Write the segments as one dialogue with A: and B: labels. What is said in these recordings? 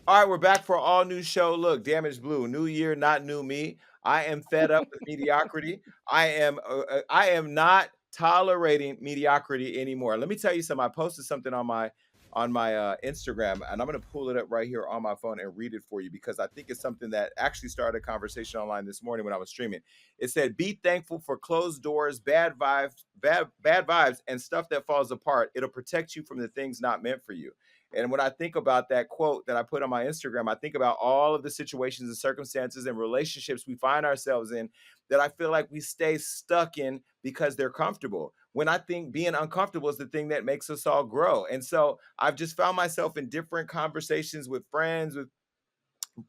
A: All right, we're back for an all new show. Look, Damaged Blue, new year, not new me. I am fed up with mediocrity. I am not tolerating mediocrity anymore. Let me tell you something. I posted something on my Instagram, and I'm going to pull it up right here on my phone and read it for you because I think it's something that actually started a conversation online this morning when I was streaming. It said, "Be thankful for closed doors, bad vibes, and stuff that falls apart. It'll protect you from the things not meant for you." And when I think about that quote that I put on my Instagram, I think about all of the situations and circumstances and relationships we find ourselves in that I feel like we stay stuck in because they're comfortable. When I think being uncomfortable is the thing that makes us all grow. And so I've just found myself in different conversations with friends, with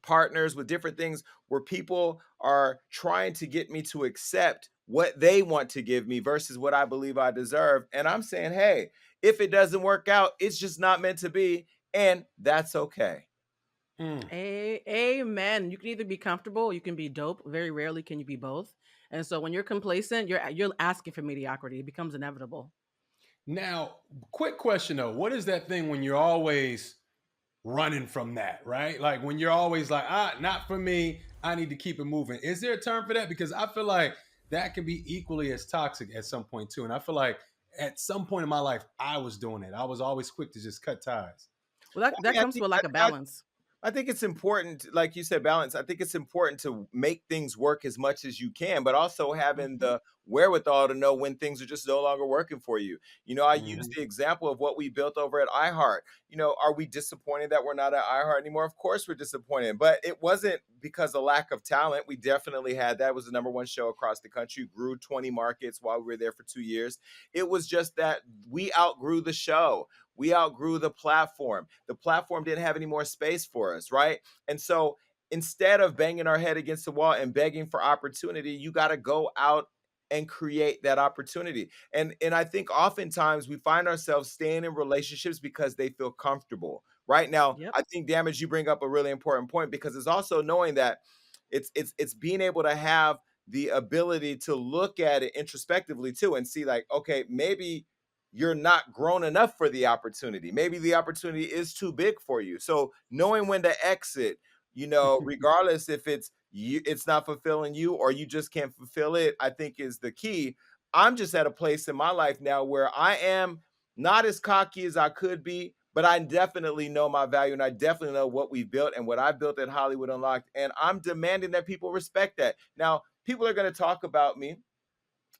A: partners, with different things where people are trying to get me to accept what they want to give me versus what I believe I deserve. And I'm saying, hey, if it doesn't work out, it's just not meant to be. And that's okay.
B: Mm.
C: Amen. You can either be comfortable or you can be dope. Very rarely can you be both. And so when you're complacent, you're asking for mediocrity. It becomes inevitable.
B: Now, quick question though. What is that thing when you're always running from that, right? Like when you're always like, not for me, I need to keep it moving. Is there a term for that? Because I feel like that can be equally as toxic at some point too. And I feel like at some point in my life, I was doing it. I was always quick to just cut ties.
C: Well,
A: I
C: that
A: mean,
C: comes with a lack of balance.
A: I think it's important, like you said, balance. I think it's important to make things work as much as you can, but also having
C: Hmm.
A: the wherewithal to know when things are just no longer working for you. I use
B: Mhm.
A: the example of what we built over at iHeart. Are we disappointed that we're not at iHeart anymore? Of course we're disappointed, but it wasn't because of lack of talent. We definitely had that. It was the number one show across the country, grew 20 markets while we were there for 2 years. It was just that we outgrew the show. We outgrew the platform. The platform didn't have any more space for us, right? And so instead of banging our head against the wall and begging for opportunity, you got to go out and create that opportunity. And I think oftentimes we find ourselves staying in relationships because they feel comfortable. Right now,
C: Yep.
A: I think Damage, you bring up a really important point because it's also knowing that it's being able to have the ability to look at it introspectively too and see like, okay, maybe you're not grown enough for the opportunity. Maybe the opportunity is too big for you. So knowing when to exit, regardless if it's not fulfilling you or you just can't fulfill it, I think is the key. I'm just at a place in my life now where I am not as cocky as I could be, but I definitely know my value and I definitely know what we've built and what I built at Hollywood Unlocked. And I'm demanding that people respect that. Now, people are going to talk about me,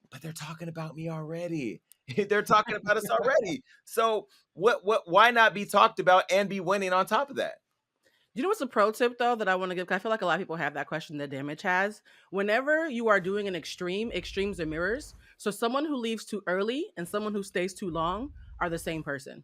A: but they're talking about me already. They're talking about us already. So why not be talked about and be winning on top of that?
C: You know what's a pro tip though that I want to give? 'Cause I feel like a lot of people have that question that Damage has. Whenever you are doing an extreme, extremes are mirrors. So someone who leaves too early and someone who stays too long are the same person.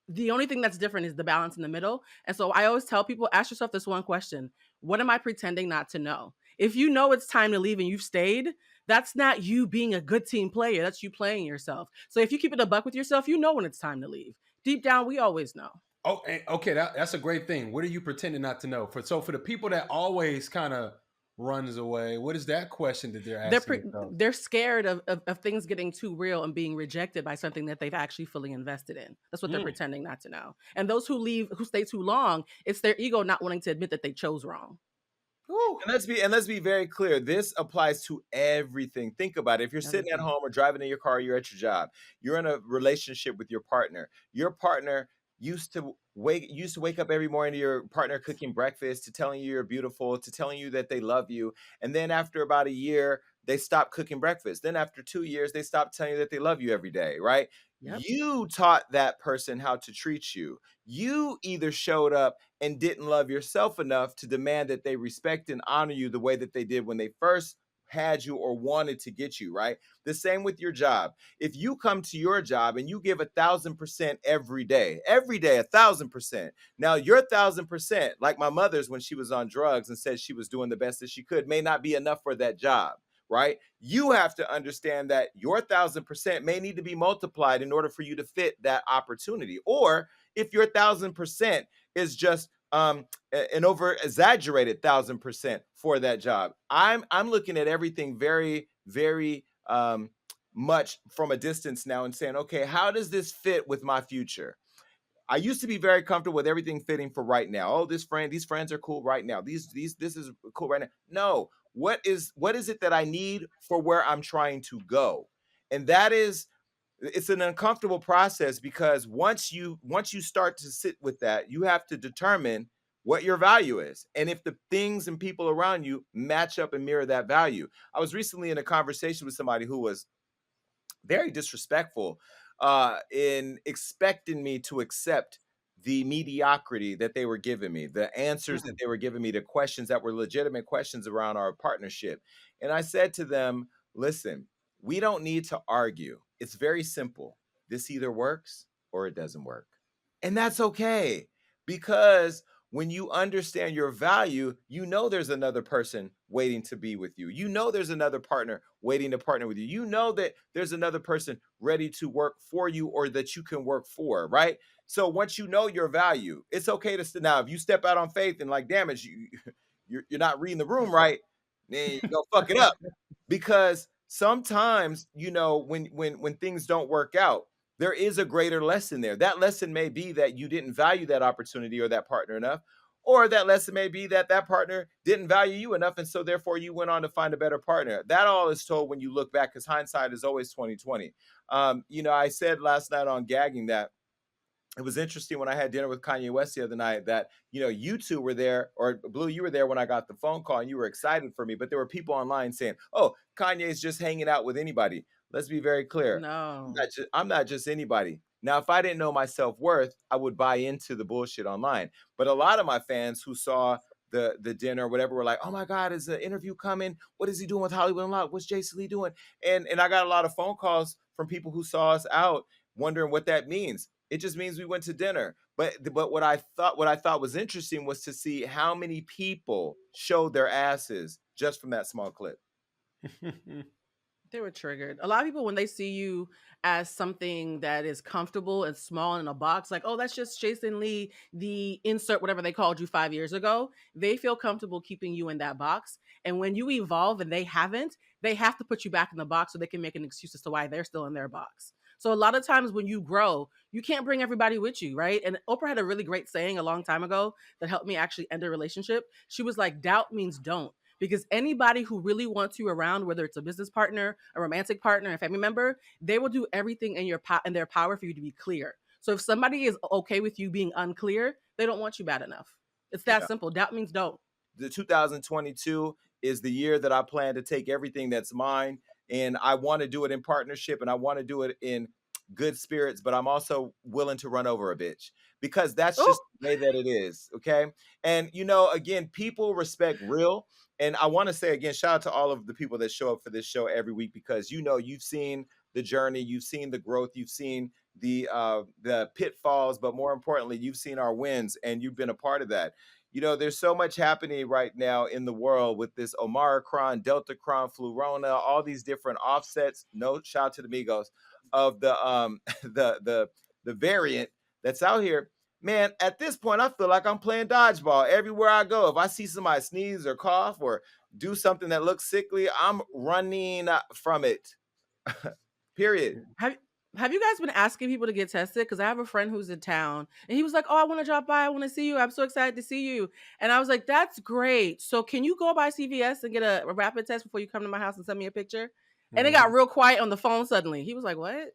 C: The only thing that's different is the balance in the middle. And so I always tell people, ask yourself this one question: what am I pretending not to know? If you know it's time to leave and you've stayed, that's not you being a good team player. That's you playing yourself. So if you keep it a buck with yourself, you know when it's time to leave. Deep down, we always know.
B: Oh, okay. That's a great thing. What are you pretending not to know? For the people that always kind of runs away, what is that question that they're asking themselves?
C: They're scared of things getting too real and being rejected by something that they've actually fully invested in. That's what they're
B: Mm.
C: pretending not to know. And those who leave, who stay too long, it's their ego not wanting to admit that they chose wrong.
B: Whew.
A: And let's be very clear. This applies to everything. Think about it. If you're sitting at
C: Everything.
A: home or driving in your car, you're at your job, you're in a relationship with your partner. Your partner used to wake up every morning to your partner cooking breakfast, to telling you you're beautiful, to telling you that they love you. And then after about a year, they stop cooking breakfast. Then after 2 years, they stop telling you that they love you every day, right?
C: Yep.
A: You taught that person how to treat you. You either showed up and didn't love yourself enough to demand that they respect and honor you the way that they did when they first had you or wanted to get you, right? The same with your job. If you come to your job and you give 1,000% every day, 1,000%. Now, your 1,000%, like my mother's when she was on drugs and said she was doing the best that she could, may not be enough for that job, right? You have to understand that your 1,000% may need to be multiplied in order for you to fit that opportunity. Or if your 1,000% is just an over exaggerated 1,000% for that job. I'm looking at everything very, very much from a distance now and saying, okay, how does this fit with my future? I used to be very comfortable with everything fitting for right now. Oh, these friends are cool right now. This is cool right now. No, what is it that I need for where I'm trying to go? And that is, it's an uncomfortable process, because once you start to sit with that, you have to determine what your value is, and if the things and people around you match up and mirror that value. I was recently in a conversation with somebody who was very disrespectful, in expecting me to accept the mediocrity that they were giving me, the answers that
B: Mm.
A: they were giving me to questions that were legitimate questions around our partnership. And I said to them, listen, we don't need to argue. It's very simple. This either works or it doesn't work. And that's okay, because when you understand your value, you know there's another person waiting to be with you. You know there's another partner waiting to partner with you. You know that there's another person ready to work for you or that you can work for, right? So once you know your value, it's okay to now if you step out on faith and like damage you you're not reading the room right, then you go fuck it up. Because sometimes, when things don't work out, there is a greater lesson there. That lesson may be that you didn't value that opportunity or that partner enough, or that lesson may be that that partner didn't value you enough, and so therefore you went on to find a better partner. That all is told when you look back, because hindsight is always 2020. I said last night on gagging that it was interesting when I had dinner with Kanye West the other night that, you two were there, or Blue, you were there when I got the phone call and you were excited for me, but there were people online saying, oh, Kanye's just hanging out with anybody. Let's be very clear.
C: No.
A: I'm not just anybody. Now, if I didn't know my self-worth, I would buy into the bullshit online. But a lot of my fans who saw the dinner or whatever were like, oh my God, is the interview coming? What is he doing with Hollywood Unlocked? What's Jason Lee doing? And I got a lot of phone calls from people who saw us out wondering what that means. It just means we went to dinner. But what I thought was interesting was to see how many people showed their asses just from that small clip.
C: They were triggered. A lot of people, when they see you as something that is comfortable and small in a box, like, oh, that's just Jason Lee, the insert, whatever they called you 5 years ago, they feel comfortable keeping you in that box. And when you evolve and they haven't, they have to put you back in the box so they can make an excuse as to why they're still in their box. So a lot of times when you grow, you can't bring everybody with you, right? And Oprah had a really great saying a long time ago that helped me actually end a relationship. She was like, doubt means don't, because anybody who really wants you around, whether it's a business partner, a romantic partner, a family member, they will do everything in their power for you to be clear. So if somebody is okay with you being unclear, they don't want you bad enough. It's that
A: Yeah.
C: simple. Doubt means don't.
A: The 2022 is the year that I plan to take everything that's mine, and I want to do it in partnership, and I want to do it in good spirits, but I'm also willing to run over a bitch, because that's
C: Oh,
A: just the way that it is. Okay. And again, people respect real. And I want to say again, shout out to all of the people that show up for this show every week, because you've seen the journey, you've seen the growth, you've seen the pitfalls, but more importantly, you've seen our wins and you've been a part of that. There's so much happening right now in the world with this Omicron, Delta Cron, Flurona, all these different offsets. No, shout out to the Migos of the the variant that's out here. Man, at this point, I feel like I'm playing dodgeball everywhere I go. If I see somebody sneeze or cough or do something that looks sickly, I'm running from it. Period.
C: have have you guys been asking people to get tested? Because I have a friend who's in town and he was like, oh, I want to drop by. I want to see you. I'm so excited to see you. And I was like, that's great. So can you go by CVS and get a rapid test before you come to my house and send me a picture? And it got
B: Mhm.
C: real quiet on the phone suddenly. He was like, what?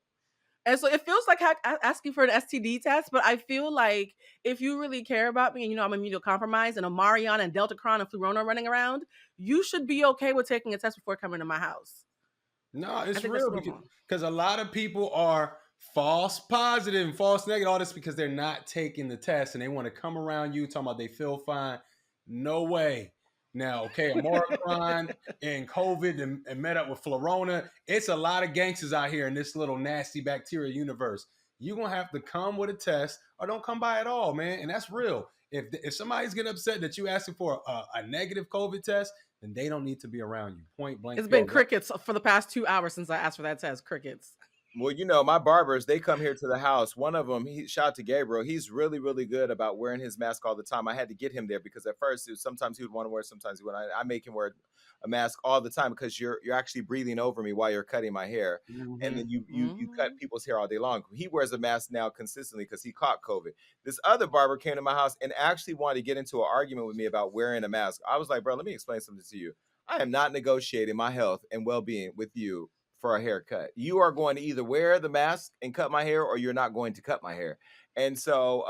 C: And so it feels like asking for an STD test, but I feel like if you really care about me and I'm immunocompromised and Omarion and Delta Cron and Flurona running around, you should be okay with taking a test before coming to my house.
B: No,
C: I
B: it's
C: think that's
B: real because
C: normal.
B: a lot of people are false positive and false negative, all this because they're not taking the test and they want to come around you talking about they feel fine. No way. Now, okay, Omicron and COVID and met up with Florona. It's a lot of gangsters out here in this little nasty bacteria universe. You're gonna have to come with a test or don't come by at all, man. And that's real. If somebody's getting upset that you asking for a negative COVID test, then they don't need to be around you. Point blank.
C: It's been
B: Period.
C: crickets for the past 2 hours since I asked for that test. Crickets.
A: Well, my barbers, they come here to the house. One of them, shout out to Gabriel. He's really, really good about wearing his mask all the time. I had to get him there because at first, sometimes he would want to wear, sometimes he would. I make him wear a mask all the time because you're actually breathing over me while you're cutting my hair, and
B: Hmm.
A: then you cut
C: Mhm.
A: people's hair all day long. He wears a mask now consistently because he caught COVID. This other barber came to my house and actually wanted to get into an argument with me about wearing a mask. I was like, bro, let me explain something to you. I am not negotiating my health and well-being with you for a haircut. You are going to either wear the mask and cut my hair, or you're not going to cut my hair. And so,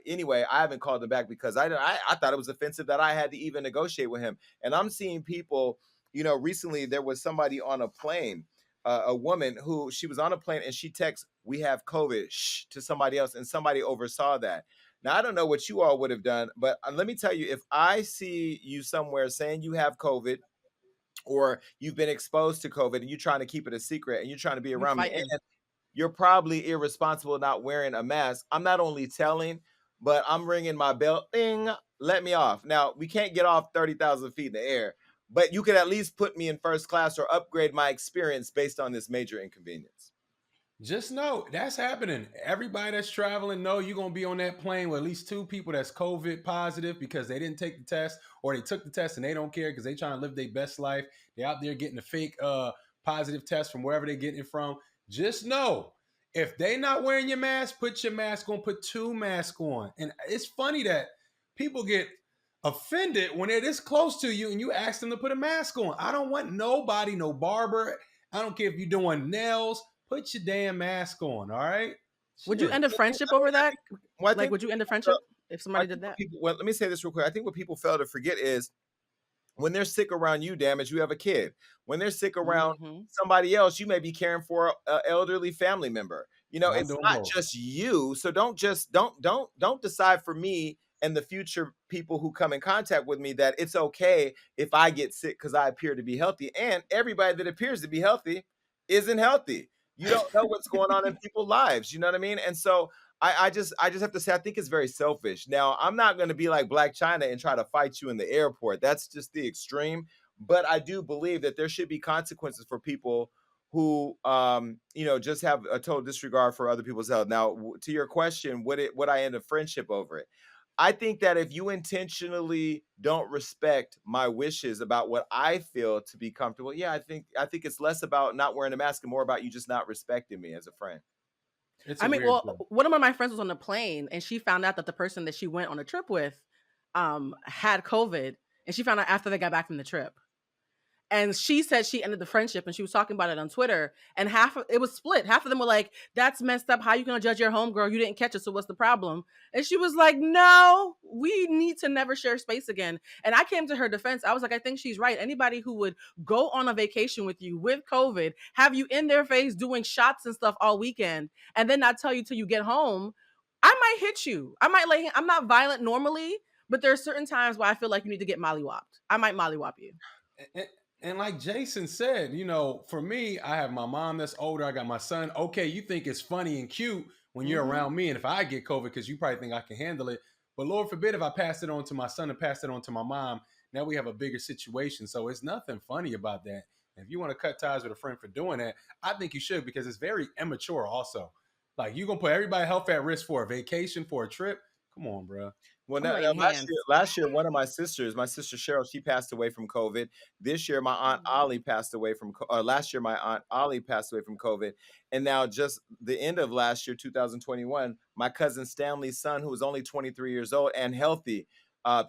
A: anyway, I haven't called him back because I thought it was offensive that I had to even negotiate with him. And I'm seeing people, recently there was somebody on a plane, a woman who she was on a plane and she texts, "We have COVID," shh, to somebody else, and somebody oversaw that. Now, I don't know what you all would have done, but let me tell you, if I see you somewhere saying you have COVID, or you've been exposed to COVID and you're trying to keep it a secret and you're trying to be
C: We
A: around me,
C: fighting.
A: and you're probably irresponsible not wearing a mask, I'm not only telling, but I'm ringing my bell. Ding, let me off. Now, we can't get off 30,000 feet in the air, but you could at least put me in first class or upgrade my experience based on this major inconvenience.
B: Just know that's happening. Everybody that's traveling know you're gonna be on that plane with at least two people that's COVID positive because they didn't take the test, or they took the test and they don't care because they trying to live their best life. They're out there getting a fake positive test from wherever they're getting it from. Just know if they not wearing your mask, put your mask on, put two masks on. And it's funny that people get offended when they're this close to you and you ask them to put a mask on. I don't want nobody, no barber. I don't care if you're doing nails. Put your damn mask on, all right?
C: Would you
B: Shit.
C: end a friendship over
A: I
C: that?
A: think, well, I
C: Like,
A: think,
C: would you end a
A: uh,
C: friendship if
A: I
C: somebody
A: think
C: did that?
A: well, let me say this real quick. I think what people fail to forget is when they're sick around you, damage, you have a kid. When they're sick around
C: Mhm.
A: somebody else, you may be caring for an elderly family member.
B: I'm
A: It's
B: doing
A: not
B: both.
A: just you. So don't just don't decide for me and the future people who come in contact with me that it's okay if I get sick because I appear to be healthy. And everybody that appears to be healthy isn't healthy. You don't know what's going on in people's lives. You know what I mean? And so I just have to say I think it's very selfish. Now, I'm not going to be like Black China and try to fight you in the airport. That's just the extreme. But I do believe that there should be consequences for people who just have a total disregard for other people's health. Now, to your question, would I end a friendship over it? I think that if you intentionally don't respect my wishes about what I feel to be comfortable, yeah, I think it's less about not wearing a mask and more about you just not respecting me as a friend.
B: It's
C: I
B: a
C: mean,
B: weird
C: well,
B: thing.
C: one of my friends was on the plane and she found out that the person that she went on a trip with had COVID, and she found out after they got back from the trip. And she said she ended the friendship, and she was talking about it on Twitter. And half of it was split. Half of them were like, "That's messed up. How you gonna judge your homegirl? You didn't catch it, so what's the problem?" And she was like, "No, we need to never share space again." And I came to her defense. I was like, "I think she's right. Anybody who would go on a vacation with you with COVID, have you in their face doing shots and stuff all weekend, and then not tell you till you get home, I might hit you. I might lay. I'm not violent normally, but there are certain times where I feel like you need to get mollywopped. I might mollywop you."
B: And, and like Jason said, for me, I have my mom that's older. I got my son. Okay, you think it's funny and cute when you're
C: Mhm.
B: around me, and if I get COVID, because you probably think I can handle it. But Lord forbid if I pass it on to my son and pass it on to my mom. Now we have a bigger situation. So it's nothing funny about that. If you want to cut ties with a friend for doing that, I think you should, because it's very immature. Also, like, you're gonna put everybody's health at risk for a vacation, for a trip. Come on, bro.
A: Well,
C: I'm
A: now
C: laying hands.
A: last year, one of my sister Cheryl, she passed away from COVID. This year, my aunt
C: Mhm.
A: Ollie passed away from. Last year, my aunt Ollie passed away from COVID, and now just the end of last year, 2021, my cousin Stanley's son, who was only 23 years old and healthy,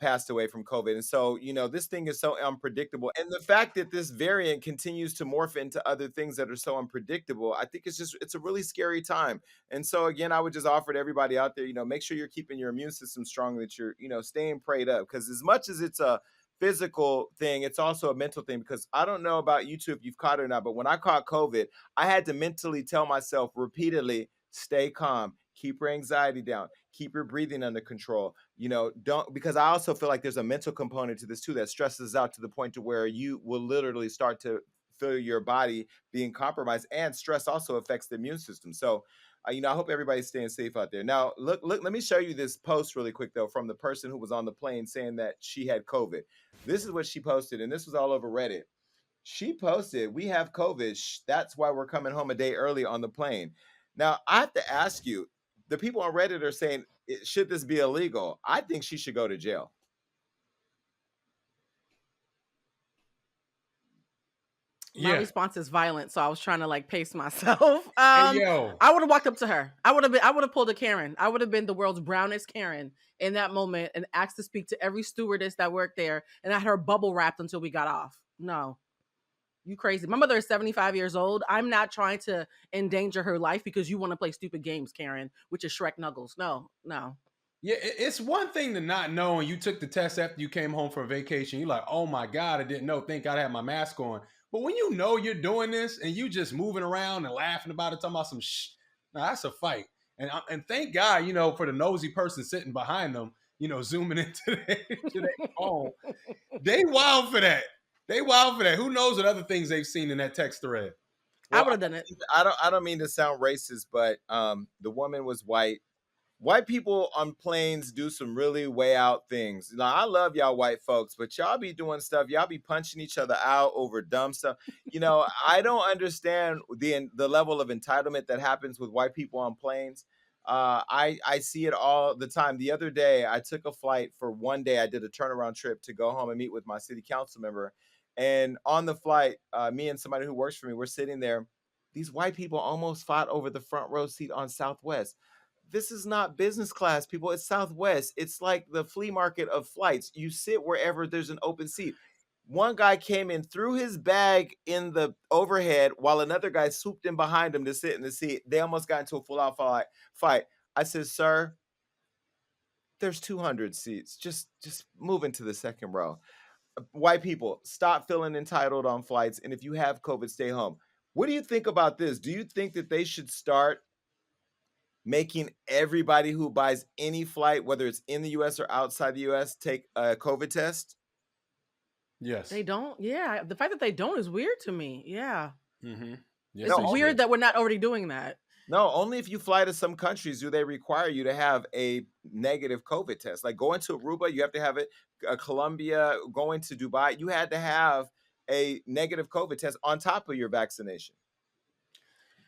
A: passed away from COVID. And so, this thing is so unpredictable, and the fact that this variant continues to morph into other things that are so unpredictable, I think it's a really scary time. And so again, I would just offer to everybody out there, make sure you're keeping your immune system strong, that you're, staying prayed up. Because as much as it's a physical thing, it's also a mental thing. Because I don't know about you two if you've caught it or not, but when I caught COVID, I had to mentally tell myself repeatedly, stay calm, keep your anxiety down, keep your breathing under control. Don't, because I also feel like there's a mental component to this too that stresses out to the point to where you will literally start to feel your body being compromised, and stress also affects the immune system. So I hope everybody's staying safe out there. Now, look, let me show you this post really quick though from the person who was on the plane saying that she had COVID. This is what she posted, and this was all over Reddit. She posted, "We have COVID. That's why we're coming home a day early on the plane." Now, I have to ask you, the people on Reddit are saying, should this be illegal? I think she should go to jail.
C: My
B: Yeah.
C: response is violent, so I was trying to like pace myself.
B: Hey, yo.
C: I would have walked up to her. I would have pulled a Karen. I would have been the world's brownest Karen in that moment and asked to speak to every stewardess that worked there and I had her bubble wrapped until we got off. No. You crazy. My mother is 75 years old. I'm not trying to endanger her life because you want to play stupid games, Karen, which is Shrek Nuggles. No, no.
B: Yeah, it's one thing to not know, and you took the test after you came home for a vacation. You're like, oh my God, I didn't know. Thank God I had my mask on. But when you know you're doing this and you just moving around and laughing about it, talking about some now that's a fight. And thank God, for the nosy person sitting behind them, zooming into their phone. They wild for that. They wild for that. Who knows what other things they've seen in that text thread?
C: I
A: Well,
C: would have done it.
A: I don't mean to sound racist, but the woman was white. White people on planes do some really way out things. Now, I love y'all white folks, but y'all be doing stuff. Y'all be punching each other out over dumb stuff. I don't understand the level of entitlement that happens with white people on planes. I see it all the time. The other day, I took a flight for one day. I did a turnaround trip to go home and meet with my city council member. And on the flight, me and somebody who works for me, we're sitting there. These white people almost fought over the front row seat on Southwest. This is not business class, people. It's Southwest. It's like the flea market of flights. You sit wherever there's an open seat. One guy came in, threw his bag in the overhead while another guy swooped in behind him to sit in the seat. They almost got into a full out fight. I said, "Sir, there's 200 seats. Just move into the second row." White people, stop feeling entitled on flights. And if you have COVID, stay home. What do you think about this? Do you think that they should start making everybody who buys any flight, whether it's in the US or outside the US, take a COVID test?
B: Yes.
C: They don't. Yeah. The fact that they don't is weird to me. Yeah.
B: Mm-hmm. Yes,
C: It's
A: No,
C: weird that we're not already doing that.
A: no, only if you fly to some countries do they require you to have a negative COVID test. Like going to Aruba, you have to have it. Colombia, going to Dubai, you had to have a negative COVID test on top of your vaccination.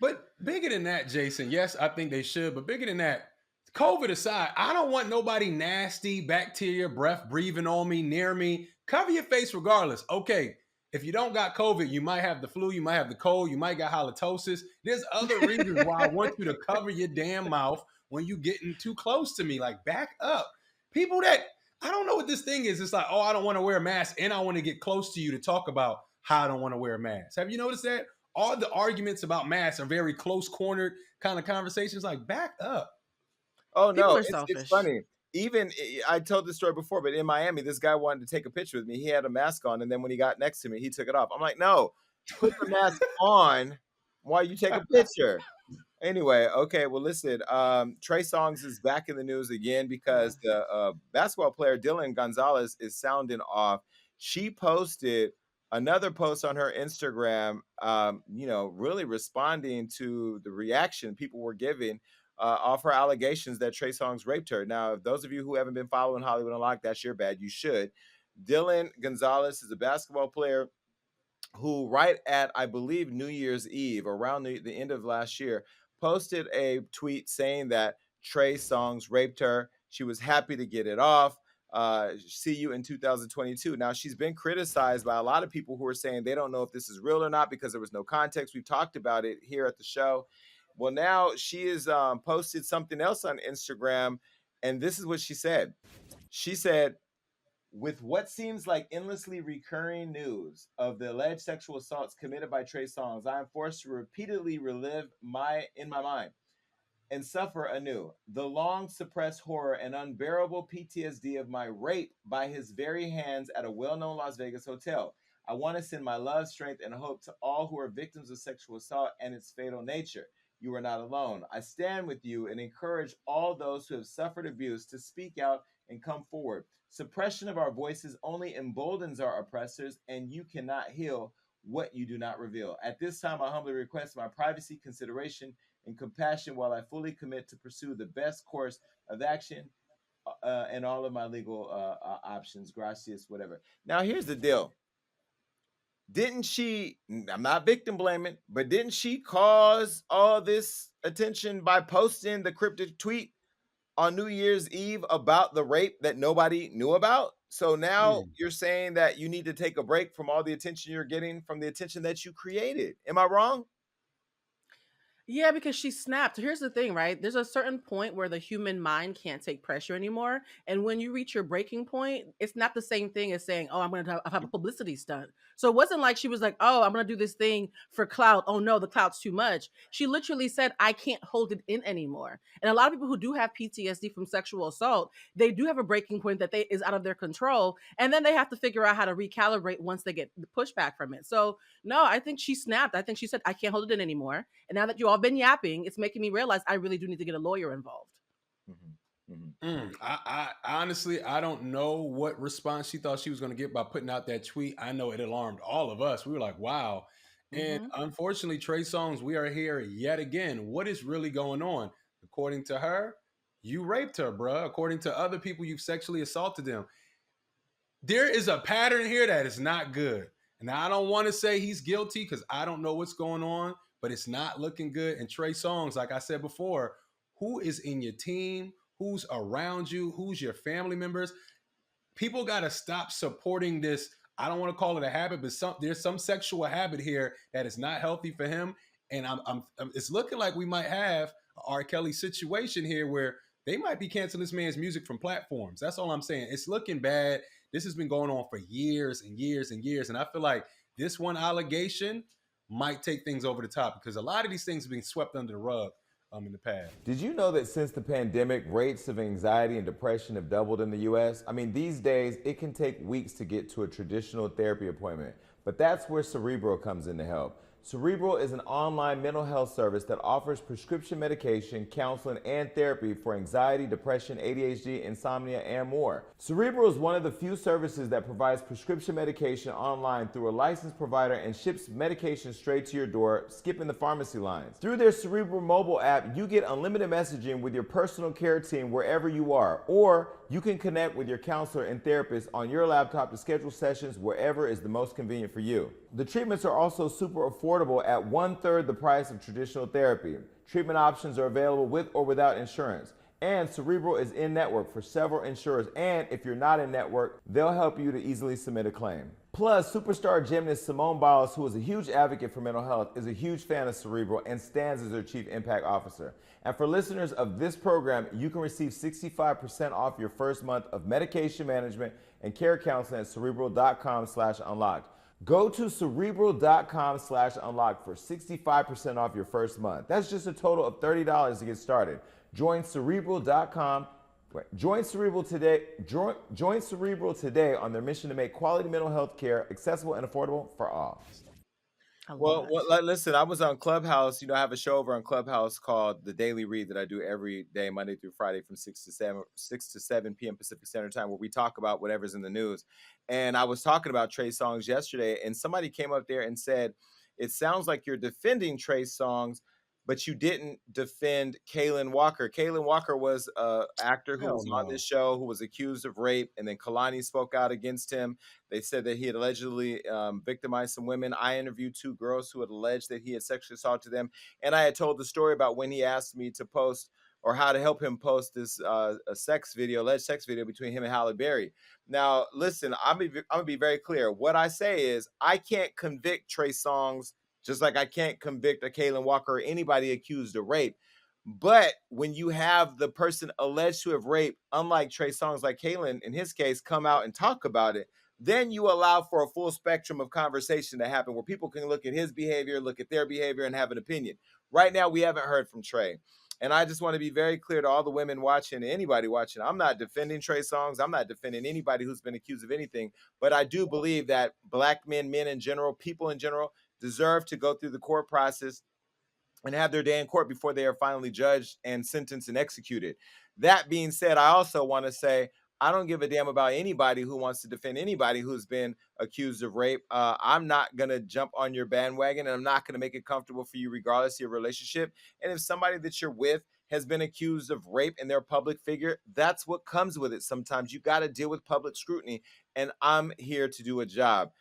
B: But bigger than that, Jason, yes, I think they should. But bigger than that, COVID aside, I don't want nobody nasty, bacteria, breath breathing on me, near me. Cover your face regardless. Okay, if you don't got COVID, you might have the flu, you might have the cold, you might got halitosis. There's other reasons why I want you to cover your damn mouth when you getting too close to me. Like, back up. People that, I don't know what this thing is. It's like, oh, I don't want to wear a mask and I want to get close to you to talk about how I don't want to wear a mask. Have you noticed that? All the arguments about masks are very close cornered kind of conversations. Like, back up.
A: Oh
C: People
A: no,
C: are
A: it's
C: selfish.
A: funny. Even I told this story before, but in Miami, this guy wanted to take a picture with me. He had a mask on, and then when he got next to me, he took it off. I'm like, no, put the mask on while you take a picture. Anyway, okay, well, listen, Trey Songz is back in the news again because the basketball player Dylan Gonzalez is sounding off. She posted another post on her Instagram, really responding to the reaction people were giving off her allegations that Trey Songz raped her. Now, if those of you who haven't been following Hollywood Unlocked, that's your bad. You should. Dylan Gonzalez is a basketball player who, right at, I believe, New Year's Eve, around the end of last year, posted a tweet saying that Trey Songz raped her. She was happy to get it off. See you in 2022. Now, she's been criticized by a lot of people who are saying they don't know if this is real or not because there was no context. We've talked about it here at the show. Well, now she has posted something else on Instagram, and this is what she said. She said, with what seems like endlessly recurring news of the alleged sexual assaults committed by Trey Songz, I am forced to repeatedly relive in my mind and suffer anew the long suppressed horror and unbearable PTSD of my rape by his very hands at a well-known Las Vegas hotel. I want to send my love, strength, and hope to all who are victims of sexual assault and its fatal nature. You are not alone. I stand with you and encourage all those who have suffered abuse to speak out and come forward. Suppression of our voices only emboldens our oppressors, and you cannot heal what you do not reveal. At this time, I humbly request my privacy, consideration, and compassion while I fully commit to pursue the best course of action and all of my legal options. Gracias, whatever. Now, here's the deal. didn't she, I'm not victim blaming, but didn't she cause all this attention by posting the cryptic tweet on New Year's Eve about the rape that nobody knew about? So now
B: Mm.
A: you're saying that you need to take a break from all the attention you're getting from the attention that you created. Am I wrong?
C: Yeah, because she snapped. Here's the thing, right? There's a certain point where the human mind can't take pressure anymore. And when you reach your breaking point, it's not the same thing as saying, oh, I'm going to have a publicity stunt. So it wasn't like she was like, oh, I'm going to do this thing for clout. Oh, no, the clout's too much. She literally said, I can't hold it in anymore. And a lot of people who do have PTSD from sexual assault, they do have a breaking point that is out of their control. And then they have to figure out how to recalibrate once they get the pushback from it. So, no, I think she snapped. I think she said, I can't hold it in anymore. And now that you all been yapping, it's making me realize I really do need to get a lawyer involved.
A: Mhm, mhm.
B: I honestly, I don't know what response she thought she was going to get by putting out that tweet. I know it alarmed all of us. We were like, wow. And
C: Hmm.
B: unfortunately, Trey Songz, we are here yet again. What is really going on? According to her, you raped her, bruh. According to other people, you've sexually assaulted them. There is a pattern here that is not good. And I don't want to say he's guilty because I don't know what's going on, but it's not looking good. And Trey Songz, like I said before, who is in your team? Who's around you? Who's your family members? People got to stop supporting this. I don't want to call it a habit, but there's some sexual habit here that is not healthy for him. And it's looking like we might have a R. Kelly situation here where they might be canceling this man's music from platforms. That's all I'm saying. It's looking bad. This has been going on for years and years and years. And I feel like this one allegation might take things over the top because a lot of these things have been swept under the rug in the past.
A: Did you know that since the pandemic, rates of anxiety and depression have doubled in the US? I mean, these days, it can take weeks to get to a traditional therapy appointment, but that's where Cerebral comes in to help. Cerebral is an online mental health service that offers prescription medication, counseling, and therapy for anxiety, depression, ADHD, insomnia, and more. Cerebral is one of the few services that provides prescription medication online through a licensed provider and ships medication straight to your door, skipping the pharmacy lines. Through their Cerebral mobile app, you get unlimited messaging with your personal care team wherever you are, or you can connect with your counselor and therapist on your laptop to schedule sessions wherever is the most convenient for you. The treatments are also super affordable at 1/3 the price of traditional therapy. Treatment options are available with or without insurance. And Cerebral is in network for several insurers. And if you're not in network, they'll help you to easily submit a claim. Plus, superstar gymnast Simone Biles, who is a huge advocate for mental health, is a huge fan of Cerebral and stands as their chief impact officer. And for listeners of this program, you can receive 65% off your first month of medication management and care counseling at cerebral.com/unlocked. Go to cerebral.com/unlocked for 65% off your first month. That's just a total of $30 to get started. Join cerebral.com. Join Cerebral today. Join Cerebral today on their mission to make quality mental health care accessible and affordable for all.
C: A
A: Well,
C: lot.
A: listen, I was on Clubhouse. I have a show over on Clubhouse called The Daily Read that I do every day, Monday through Friday, from 6 to 7 p.m. Pacific Standard Time, where we talk about whatever's in the news. And I was talking about Trey Songz yesterday, and somebody came up there and said, "It sounds like you're defending Trey Songz, but you didn't defend Kalen Walker." Kalen Walker was an actor who
B: Hell
A: was on
B: no.
A: this show who was accused of rape, and then Kalani spoke out against him. They said that he had allegedly victimized some women. I interviewed two girls who had alleged that he had sexually assaulted them. And I had told the story about when he asked me to post or how to help him post this alleged sex video between him and Halle Berry. Now, listen, I'm going to be very clear. What I say is I can't convict Trey Songz just like I can't convict a Kalen Walker or anybody accused of rape. But when you have the person alleged to have raped, unlike Trey Songz, like Kalen in his case, come out and talk about it, then you allow for a full spectrum of conversation to happen where people can look at his behavior, look at their behavior, and have an opinion. Right now, we haven't heard from Trey. And I just want to be very clear to all the women watching, anybody watching. I'm not defending Trey Songz. I'm not defending anybody who's been accused of anything. But I do believe that black men, men in general, people in general, deserve to go through the court process and have their day in court before they are finally judged and sentenced and executed. That being said, I also want to say I don't give a damn about anybody who wants to defend anybody who's been accused of rape. I'm not going to jump on your bandwagon, and I'm not going to make it comfortable for you regardless of your relationship. And if somebody that you're with has been accused of rape and they're a public figure, that's what comes with it. Sometimes you got to deal with public scrutiny, and I'm here to do a job.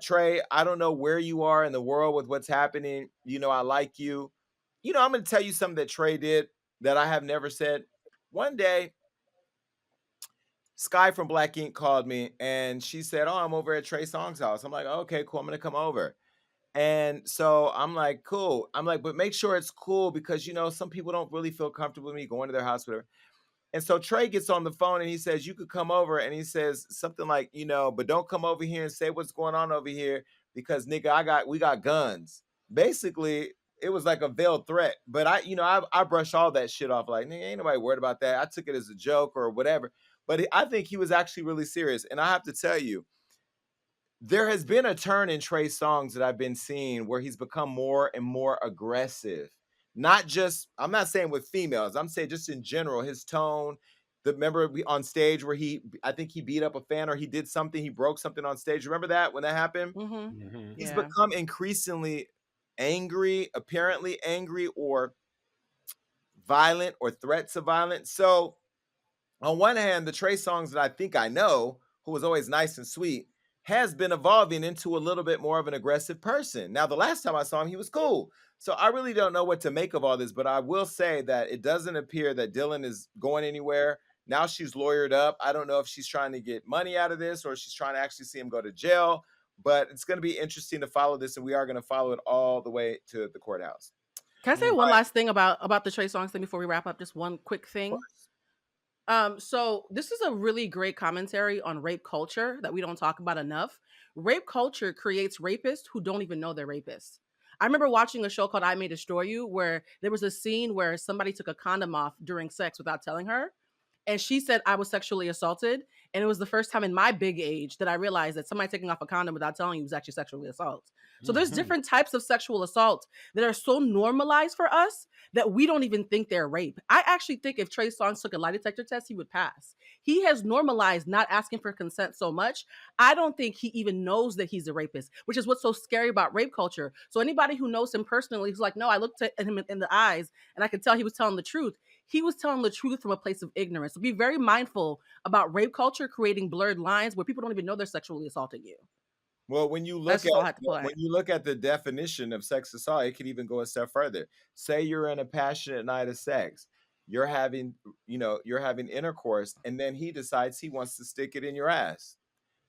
A: Trey, I don't know where you are in the world with what's happening. You know, I like you. You know, I'm going to tell you something that Trey did that I have never said. One day, Sky from Black Ink called me and she said, "Oh, I'm over at Trey Songz house." I'm like, "Okay, cool. I'm going to come over." And so I'm like, "Cool." I'm like, "But make sure it's cool because, you know, some people don't really feel comfortable with me going to their house, whatever." And so Trey gets on the phone and he says, "You could come over." And he says something like, you know, "But don't come over here and say what's going on over here because nigga, we got guns." Basically, it was like a veiled threat. But I brush all that shit off like, nigga, ain't nobody worried about that. I took it as a joke or whatever. But I think he was actually really serious. And I have to tell you, there has been a turn in Trey Songz that I've been seeing where he's become more and more aggressive. Not just, I'm not saying with females, I'm saying just in general, his tone. Remember on stage where I think he beat up a fan or he did something, he broke something on stage. Remember that when that happened?
C: Mm-hmm.
B: Mhm.
A: He's
C: Yeah.
A: become increasingly angry, apparently angry or violent or threats of violence. So on one hand, the Trey Songz that I think I know, who was always nice and sweet, has been evolving into a little bit more of an aggressive person. Now, the last time I saw him, he was cool. So I really don't know what to make of all this, but I will say that it doesn't appear that Dylan is going anywhere. Now she's lawyered up. I don't know if she's trying to get money out of this or she's trying to actually see him go to jail, but it's going to be interesting to follow this, and we are going to follow it all the way to the courthouse.
C: Can I say
B: Mm.
C: one last thing about the Trey Songz thing before we wrap up? Just one quick thing. So this is a really great commentary on rape culture that we don't talk about enough. Rape culture creates rapists who don't even know they're rapists. I remember watching a show called I May Destroy You, where there was a scene where somebody took a condom off during sex without telling her. And she said I was sexually assaulted. And it was the first time in my big age that I realized that somebody taking off a condom without telling you was actually sexually assault. So there's
B: Mhm.
C: different types of sexual assault that are so normalized for us that we don't even think they're rape. I actually think if Trey Songz took a lie detector test, he would pass. He has normalized not asking for consent so much. I don't think he even knows that he's a rapist, which is what's so scary about rape culture. So anybody who knows him personally is like, no, I looked at him in the eyes and I could tell he was telling the truth. He was telling the truth from a place of ignorance. So be very mindful about rape culture creating blurred lines where people don't even know they're sexually assaulting you.
A: Well,
C: That's just all I had to play.
A: when you look at the definition of sex assault, it could even go a step further. Say you're in a passionate night of sex. You're having, you're having intercourse, and then he decides he wants to stick it in your ass.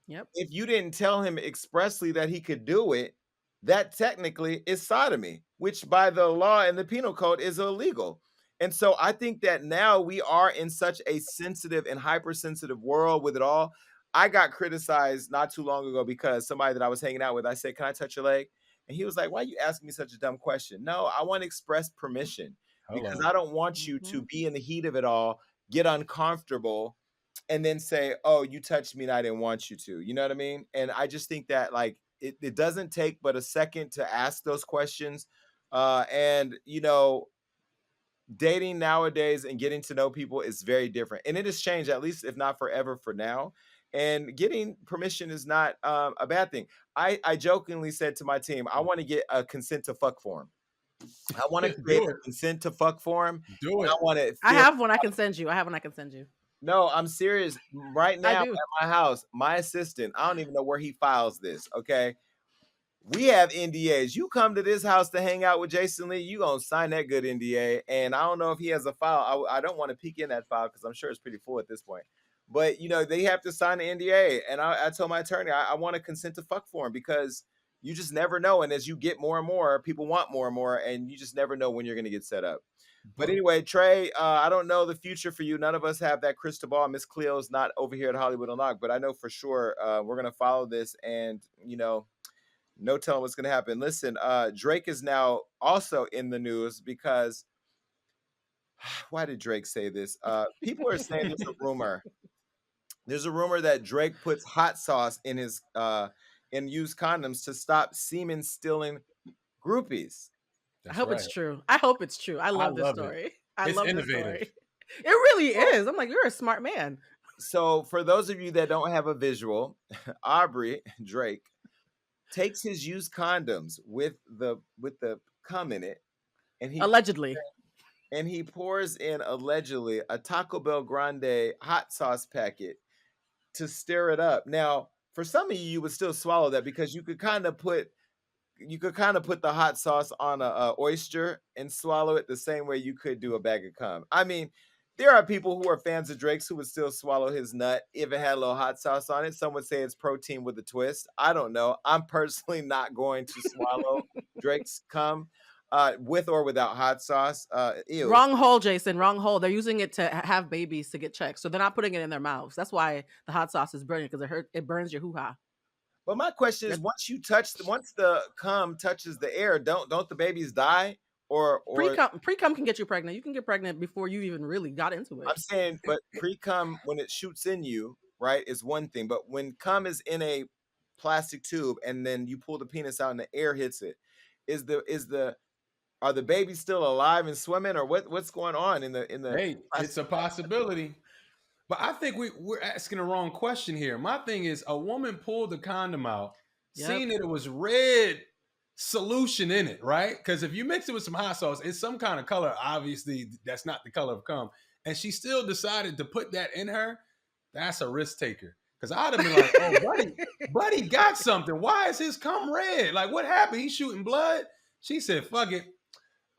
C: Yep.
A: If you didn't tell him expressly that he could do it, that technically is sodomy, which by the law and the penal code is illegal. And so I think that now we are in such a sensitive and hypersensitive world with it all. I got criticized not too long ago because somebody that I was hanging out with, I said, "Can I touch your leg?" And he was like, "Why are you asking me such a dumb question?" No, I want to express permission because
B: Hello.
A: I don't want you to
C: Mhm.
A: be in the heat of it all, get uncomfortable, and then say, "Oh, you touched me and I didn't want you to." You know what I mean? And I just think that like it doesn't take but a second to ask those questions. And dating nowadays and getting to know people is very different. And it has changed, at least if not forever for now. And getting permission is not a bad thing. I jokingly said to my team, I want to get a consent to fuck form. I want to create
B: Do
A: a
B: it.
A: consent to fuck form.
B: Do
A: And I
B: it.
A: want to
C: I
A: fill.
C: have one I can send you. I have one I can send you.
A: No, I'm serious. Right
C: I
A: now
C: do.
A: at my house, my assistant, I don't even know where he files this. Okay. We have NDAs. You come to this house to hang out with Jason Lee, you gonna sign that good NDA. And I don't know if he has a file. I don't want to peek in that file because I'm sure it's pretty full at this point. But they have to sign the NDA. And I told my attorney I want to consent to fuck for him because you just never know. And as you get more and more, people want more and more, and you just never know when you're gonna get set up. But
B: But
A: anyway, Trey, I don't know the future for you. None of us have that crystal ball. Miss Cleo's not over here at Hollywood Unlocked, but I know for sure we're gonna follow this, and no telling what's gonna happen. Listen, Drake is now also in the news because why did Drake say this? People are saying there's a rumor. There's a rumor that Drake puts hot sauce in his in used condoms to stop semen stealing groupies.
C: I
B: that's
C: hope
B: right.
C: it's true. I hope it's true. I
B: I
C: love this
B: love it.
C: story. I
B: It's
C: love this
B: innovative.
C: story. It really
A: So,
C: is. I'm like, you're a smart man.
A: so for those of you that don't have a visual, Aubrey Drake takes his used condoms with the cum in it, and
C: Allegedly.
A: he pours in allegedly a Taco Bell Grande hot sauce packet to stir it up. Now, for some of you, you would still swallow that because you could kind of put the hot sauce on a oyster and swallow it the same way you could do a bag of cum. I mean, there are people who are fans of Drake's who would still swallow his nut if it had a little hot sauce on it. Some would say it's protein with a twist. I don't know. I'm personally not going to swallow Drake's cum with or without hot sauce. Ew.
C: Wrong hole, Jason. Wrong hole. They're using it to have babies to get checked, so they're not putting it in their mouths. That's why the hot sauce is burning because it burns your hoo ha.
A: But my question is, once the cum touches the air, don't the babies die? Or
C: Pre cum can get you pregnant. You can get pregnant before you even really got into it.
A: I'm saying, but pre-cum when it shoots in you, right, is one thing. But when cum is in a plastic tube and then you pull the penis out and the air hits it, is the are the babies still alive and swimming, or what's going on in the
B: Hey, it's a
A: plastic?
B: possibility. But I think we're asking the wrong question here. My thing is, a woman pulled the condom out,
C: Yep.
B: seeing that it was red solution in it, right? Because if you mix it with some hot sauce, it's some kind of color. Obviously, that's not the color of cum. And she still decided to put that in her. That's a risk taker. Because I'd have been like, oh, buddy got something. Why is his cum red? Like, what happened? He's shooting blood. She said, fuck it.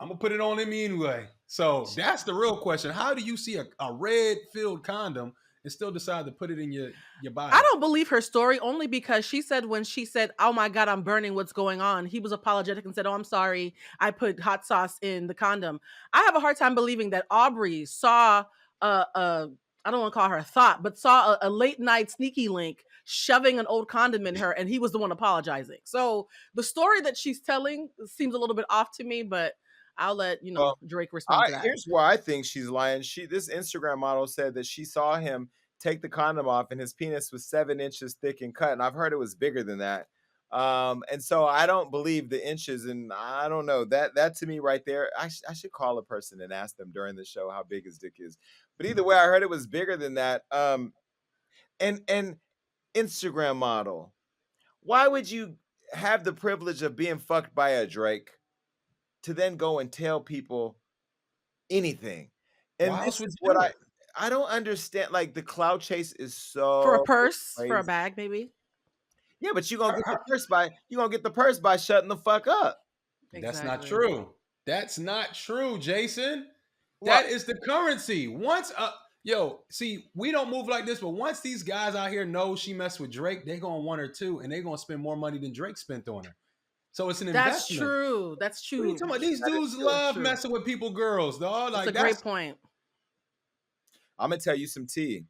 B: I'm gonna put it on me anyway. So that's the real question. How do you see a red filled condom and still decide to put it in your body?
C: I don't believe her story only because she said when she said, "Oh my God, I'm burning. What's going on?" He was apologetic and said, "Oh, I'm sorry. I put hot sauce in the condom." I have a hard time believing that Aubrey saw I don't want to call her a thought, but saw a late night sneaky link shoving an old condom in her, and he was the one apologizing. So the story that she's telling seems a little bit off to me, but I'll let
A: Well,
C: Drake respond to that.
A: here's why I think she's lying. This Instagram model said that she saw him take the condom off and his penis was 7 inches thick and cut, and I've heard it was bigger than that. And so I don't believe the inches, and I don't know that to me right there. I should call a person and ask them during the show how big his dick is. But either way, I heard it was bigger than that. And Instagram model, why would you have the privilege of being fucked by a Drake to then go and tell people anything? And
B: Why else
A: this
B: would
A: is
B: you
A: what
B: do
A: I
B: it?
A: I don't understand. Like the cloud chase is
C: For a
A: so
C: purse, for a
A: crazy.
C: bag, maybe.
A: Yeah, but
B: I-
A: you gonna get the purse by shutting the fuck up.
B: That's not
C: Exactly.
B: true. That's not true, Jason.
A: Well,
B: That is the currency. See, we don't move like this, but once these guys out here know she messed with Drake, they gonna want her too, and they gonna spend more money than Drake spent on her. So it's an
C: That's
B: investment.
C: true. That's
B: What are you
C: true.
B: talking about? These
A: that is
B: dudes
A: true.
B: love
C: True.
B: messing with people, girls, dog.
C: That's
B: Like
C: a great
B: that's
C: point.
A: I'm gonna tell you some tea.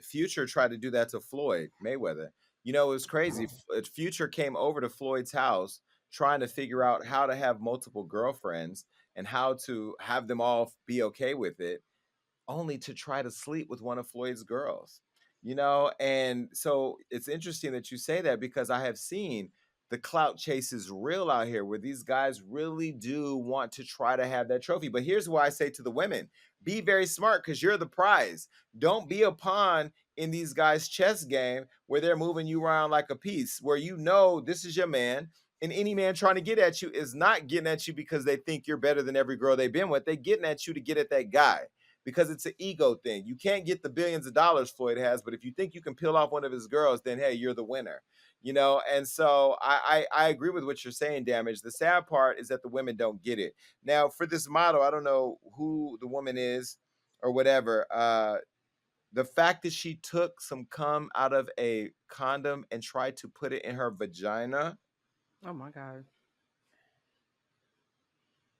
A: Future tried to do that to Floyd Mayweather. You know, it was crazy. Future came over to Floyd's house trying to figure out how to have multiple girlfriends and how to have them all be okay with it, only to try to sleep with one of Floyd's girls. And so it's interesting that you say that because I have seen the clout chase is real out here where these guys really do want to try to have that trophy. But here's why I say to the women, be very smart because you're the prize. Don't be a pawn in these guys' chess game where they're moving you around like a piece, where you know this is your man. And any man trying to get at you is not getting at you because they think you're better than every girl they've been with. They're getting at you to get at that guy because it's an ego thing. You can't get the billions of dollars Floyd has, but if you think you can peel off one of his girls, then hey, you're the winner. And so I agree with what you're saying, Damage. The sad part is that the women don't get it. Now, for this model, I don't know who the woman is or whatever. The fact that she took some cum out of a condom and tried to put it in her vagina
C: Oh my God.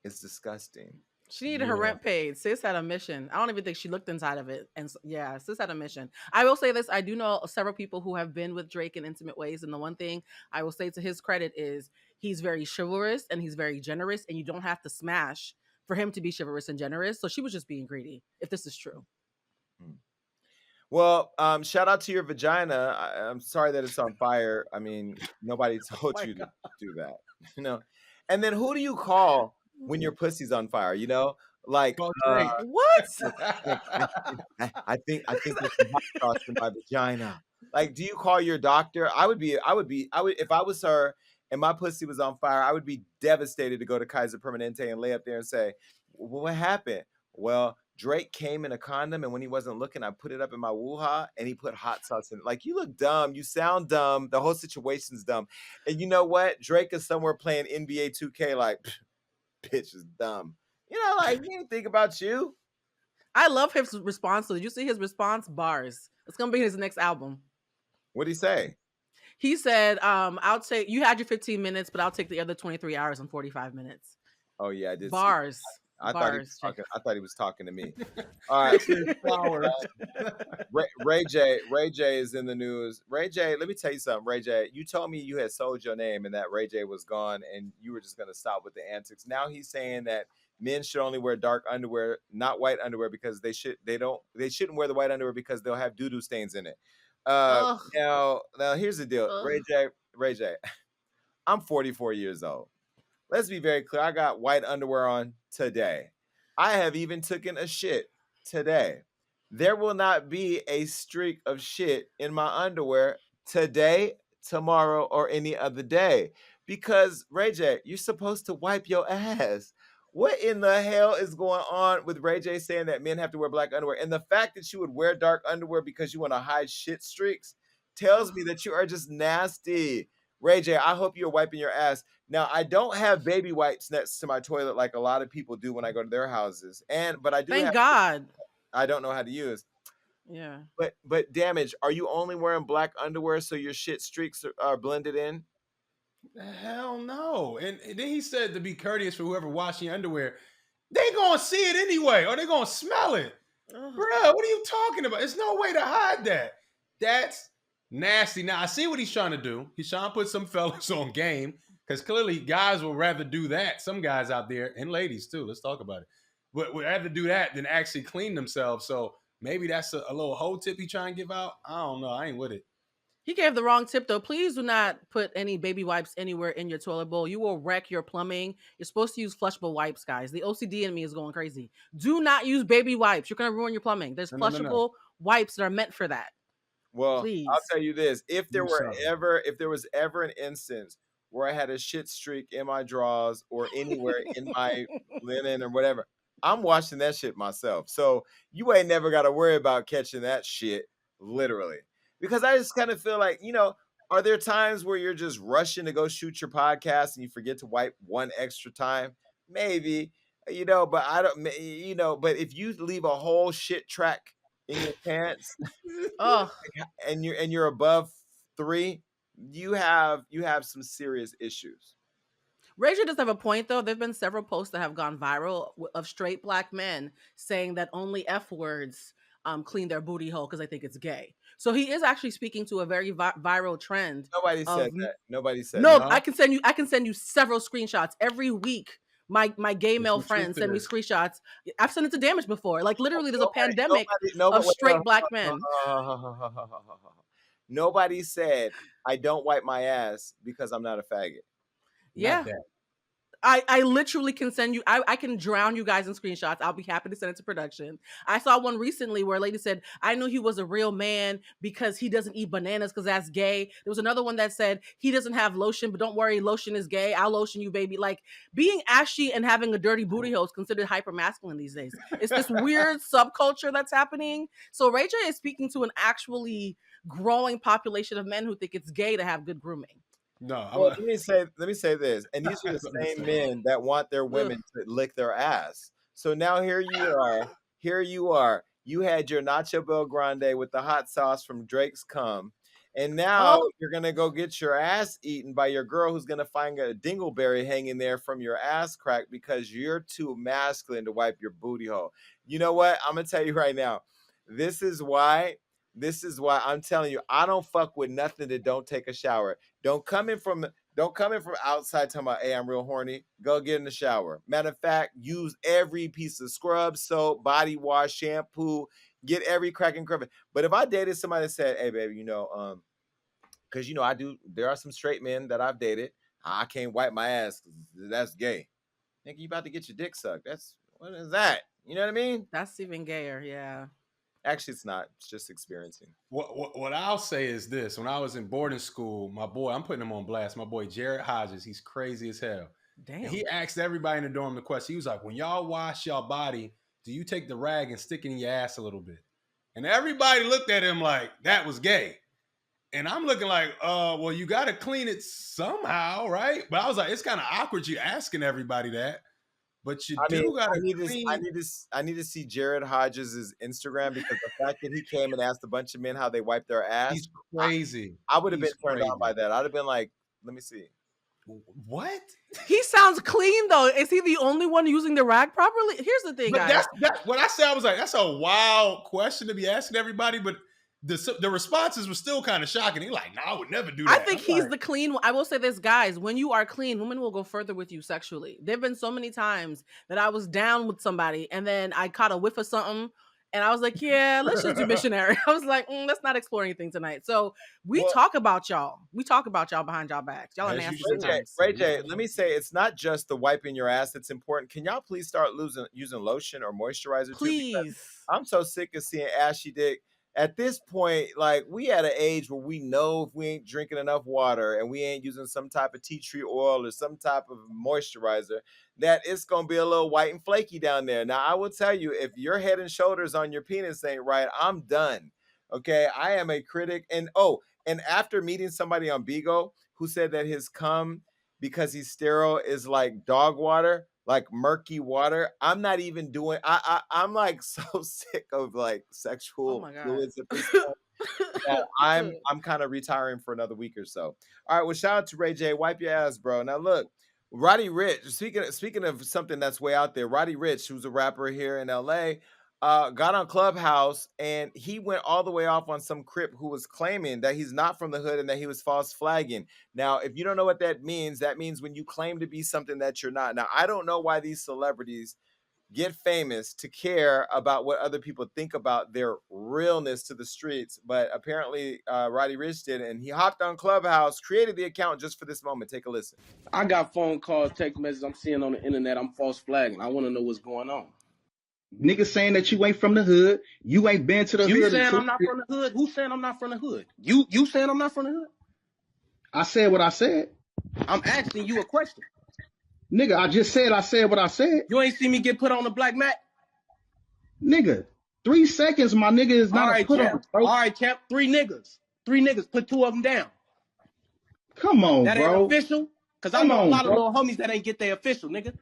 A: is disgusting.
C: She needed her
B: yeah.
C: rent paid. Sis had a mission. I don't even think she looked inside of it. And yeah, sis had a mission. I will say this. I do know several people who have been with Drake in intimate ways. And the one thing I will say to his credit is he's very chivalrous and he's very generous. And you don't have to smash for him to be chivalrous and generous. So she was just being greedy, if this is true.
A: Well, shout out to your vagina. I'm sorry that it's on fire. I mean, nobody told
C: my
A: you to do that. And then who do you call when your pussy's on fire? Like
B: Call Drake.
C: What?
A: I think there's some hot sauce in my vagina. Like, do you call your doctor? I would if I was her and my pussy was on fire, I would be devastated to go to Kaiser Permanente and lay up there and say, well, what happened? Well, Drake came in a condom, and when he wasn't looking, I put it up in my woo-ha, and he put hot sauce in it. Like, you look dumb. You sound dumb. The whole situation's dumb. And you know what? Drake is somewhere playing NBA 2K like, bitch is dumb. Like, he didn't think about you.
C: I love his response. Did you see his response? Bars. It's gonna be his next album.
A: What'd he say?
C: He said, I'll take, you had your 15 minutes, but I'll take the other 23 hours and 45 minutes.
A: Oh yeah, I did.
C: Bars.
A: I
C: Bars.
A: thought he was talking to me. All right. Ray J is in the news. Ray J, let me tell you something. Ray J, you told me you had sold your name and that Ray J was gone and you were just gonna stop with the antics. Now he's saying that men should only wear dark underwear, not white underwear, because they shouldn't wear the white underwear because they'll have doo-doo stains in it. Now here's the deal. Ray J, I'm 44 years old. Let's be very clear. I got white underwear on today. I have even taken a shit today. There will not be a streak of shit in my underwear today, tomorrow, or any other day. Because, Ray J, you're supposed to wipe your ass. What in the hell is going on with Ray J saying that men have to wear black underwear? And the fact that you would wear dark underwear because you want to hide shit streaks tells me that you are just nasty. Ray J, I hope you're wiping your ass. Now, I don't have baby wipes next to my toilet like a lot of people do when I go to their houses. But I do
C: Thank God.
A: I don't know how to use.
C: Yeah.
A: But Damage, are you only wearing black underwear so your shit streaks are blended in?
B: Hell no. And then he said to be courteous for whoever washing your underwear. They gonna see it anyway, or they gonna smell it. Bruh, what are you talking about? There's no way to hide that. That's nasty. Now, I see what he's trying to do. He's trying to put some fellas on game, because clearly guys will rather do that. Some guys out there, and ladies too, let's talk about it, but would rather do that than actually clean themselves. So maybe that's a little hoe tip he trying to give out. I don't know. I ain't with it.
C: He gave the wrong tip, though. Please do not put any baby wipes anywhere in your toilet bowl. You will wreck your plumbing. You're supposed to use flushable wipes, guys. The OCD in me is going crazy. Do not use baby wipes. You're going to ruin your plumbing. There's flushable wipes that are meant for that.
A: Well,
C: please.
A: I'll tell you this. If there was ever an instance where I had a shit streak in my drawers or anywhere in my linen or whatever, I'm washing that shit myself. So you ain't never got to worry about catching that shit, literally. Because I just kind of feel like, are there times where you're just rushing to go shoot your podcast and you forget to wipe one extra time? Maybe, but I don't, but if you leave a whole shit track in your pants, and you're above 3, you have some serious issues.
C: Rachel does have a point, though. There've been several posts that have gone viral of straight black men saying that only F words clean their booty hole because they think it's gay. So he is actually speaking to a very viral trend.
A: Nobody said that. Nobody said
C: no.
A: that.
C: I can send you several screenshots every week. My gay male friends send me screenshots. I've sent it to Damage before. Like, literally, there's a pandemic of straight black men.
A: Nobody said I don't wipe my ass because I'm not a faggot.
C: Yeah. I literally can send you, I can drown you guys in screenshots. I'll be happy to send it to production. I saw one recently where a lady said, I knew he was a real man because he doesn't eat bananas because that's gay. There was another one that said, he doesn't have lotion, but don't worry, lotion is gay. I'll lotion you, baby. Like, being ashy and having a dirty booty hole is considered hyper masculine these days. It's this weird subculture that's happening. So Ray J is speaking to an actually growing population of men who think it's gay to have good grooming.
A: No, let me say this, and these are the same men that want their women to lick their ass. So now here you are. You had your Nacho Bel Grande with the hot sauce from Drake's cum, and now you're gonna go get your ass eaten by your girl who's gonna find a dingleberry hanging there from your ass crack because you're too masculine to wipe your booty hole. You know what? I'm gonna tell you right now. This is why I'm telling you, I don't fuck with nothing that don't take a shower. Don't come in from outside talking about, hey, I'm real horny. Go get in the shower. Matter of fact, use every piece of scrub, soap, body wash, shampoo, get every crack and crevice. But if I dated somebody that said, hey, baby, because there are some straight men that I've dated. I can't wipe my ass because that's gay. Think you about to get your dick sucked. What is that? You know what I mean?
C: That's even gayer, yeah.
A: Actually, it's not. It's just experiencing.
B: What I'll say is this. When I was in boarding school, my boy, I'm putting him on blast, my boy Jared Hodges, he's crazy as hell.
C: Damn.
B: He asked everybody in the dorm the question. He was like, when y'all wash y'all body, do you take the rag and stick it in your ass a little bit? And everybody looked at him like that was gay. And I'm looking like, well, you got to clean it somehow, right? But I was like, it's kind of awkward you asking everybody that, but you
A: I mean,
B: do got
A: I
B: to
A: need to, I
B: clean.
A: need to, I need to see Jared Hodges' Instagram because the fact that he came and asked a bunch of men how they wipe their ass,
B: He's crazy.
A: I would have been
B: He's
A: turned on by
B: crazy.
A: that. I'd have been like, let me see.
B: What?
C: He sounds clean though. Is he the only one using the rag properly? Here's the thing,
B: But
C: guys.
B: that's what I said. I was like, that's a wild question to be asking everybody. But the responses were still kind of shocking. He's like, no, I would never do
C: I
B: that.
C: think
B: I'm
C: he's
B: like,
C: the clean one. I will say this, guys, when you are clean, women will go further with you sexually. There have been so many times that I was down with somebody and then I caught a whiff of something and I was like, yeah, let's just do missionary. I was like, let's not explore anything tonight. So we
A: Well,
C: talk about y'all. We talk about y'all behind y'all backs. Y'all are
B: as you
C: nasty
A: Ray
B: should.
A: J,
C: sometimes.
A: Ray J, let me say it's not just the wiping your ass that's important. Can y'all please start using lotion or moisturizer too? Because
C: Please.
A: I'm so sick of seeing ashy dick. At this point, like we at an age where we know if we ain't drinking enough water and we ain't using some type of tea tree oil or some type of moisturizer, that it's gonna be a little white and flaky down there. Now, I will tell you, if your head and shoulders on your penis ain't right, I'm done. Okay, I am a critic, and and after meeting somebody on Bigo who said that his cum, because he's sterile, is like dog water, like murky water. I'm not even doing. I'm like so sick of like
C: Oh
A: sexual
C: my God.
A: fluids at this point that I'm kind of retiring for another week or so. All right. Well, shout out to Ray J. Wipe your ass, bro. Now look, Roddy Rich. Speaking of something that's way out there, Roddy Rich, who's a rapper here in LA, got on Clubhouse and he went all the way off on some crip who was claiming that he's not from the hood and that he was false flagging. Now, if you don't know what that means when you claim to be something that you're not. Now, I don't know why these celebrities get famous to care about what other people think about their realness to the streets, but apparently Roddy Ricch did, and he hopped on Clubhouse, created the account just for this moment. Take a listen.
D: I got phone calls, text messages I'm seeing on the internet. I'm false flagging. I want to know what's going on.
E: Niggas saying that you ain't from the hood. You ain't been to the
D: You
E: hood
D: saying
E: until
D: I'm not from the hood? Who's saying I'm not from the hood? You saying I'm not from the hood?
E: I said what I said.
D: I'm asking you a question.
E: Nigga, I said what I said.
D: You ain't see me get put on the black mat?
E: Nigga, 3 seconds, my nigga, is
D: All
E: not a
D: right,
E: put on,
D: champ.
E: bro.
D: All right, champ. Three niggas. Put two of them down.
E: Come on,
D: That ain't
E: bro.
D: official? Because I
E: Come
D: know a
E: on,
D: lot of
E: bro.
D: little homies that ain't get their official, nigga.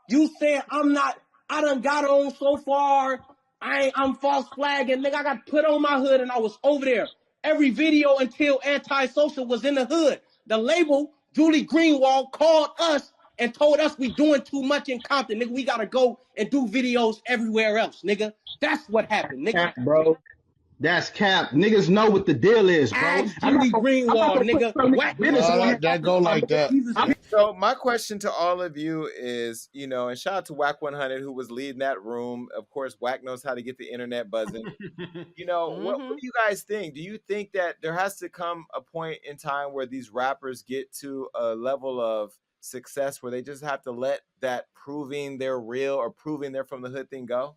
D: You saying I'm not, I done got on so far. I'm false flagging, nigga. I got put on my hood and I was over there. Every video until Antisocial was in the hood. The label, Julie Greenwald, called us and told us we doing too much in Compton, nigga. We gotta go and do videos everywhere else, nigga. That's what happened, nigga.
E: Cap, bro. That's cap. Niggas know what the deal is, bro.
D: Ask Julie
E: I'm not
D: Greenwald,
E: gonna put
D: nigga.
E: some niggas
D: Whack
E: business
D: nigga
E: on
D: on
E: here.
F: That go
D: my
F: like
D: mother,
F: that.
D: Jesus.
A: So my question to all of you is, and shout out to Whack 100 who was leading that room. Of course, Whack knows how to get the internet buzzing. What do you guys think? Do you think that there has to come a point in time where these rappers get to a level of success where they just have to let that proving they're real or proving they're from the hood thing go?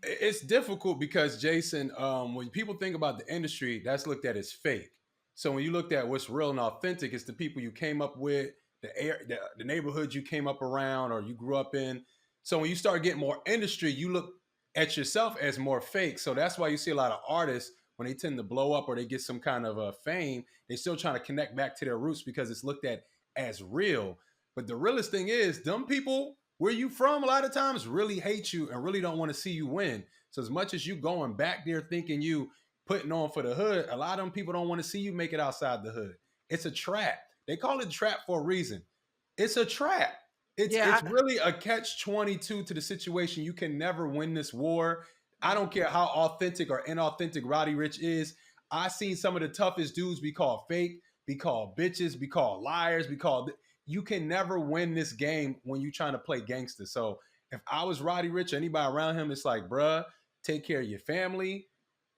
B: It's difficult because Jason, when people think about the industry, that's looked at as fake. So when you looked at what's real and authentic, it's the people you came up with, the neighborhood you came up around or you grew up in. So when you start getting more industry, you look at yourself as more fake. So that's why you see a lot of artists when they tend to blow up or they get some kind of fame, they're still trying to connect back to their roots because it's looked at as real. But the realest thing is, them people where you from a lot of times really hate you and really don't want to see you win. So as much as you going back there thinking you putting on for the hood, a lot of them people don't want to see you make it outside the hood. It's a trap. They call it trap for a reason. It's a trap. It's really a catch 22 to the situation. You can never win this war. I don't care how authentic or inauthentic Roddy Ricch is. I seen some of the toughest dudes be called fake, be called bitches, be called liars, be called. You can never win this game when you're trying to play gangster. So if I was Roddy Ricch or anybody around him, it's like, bruh, take care of your family.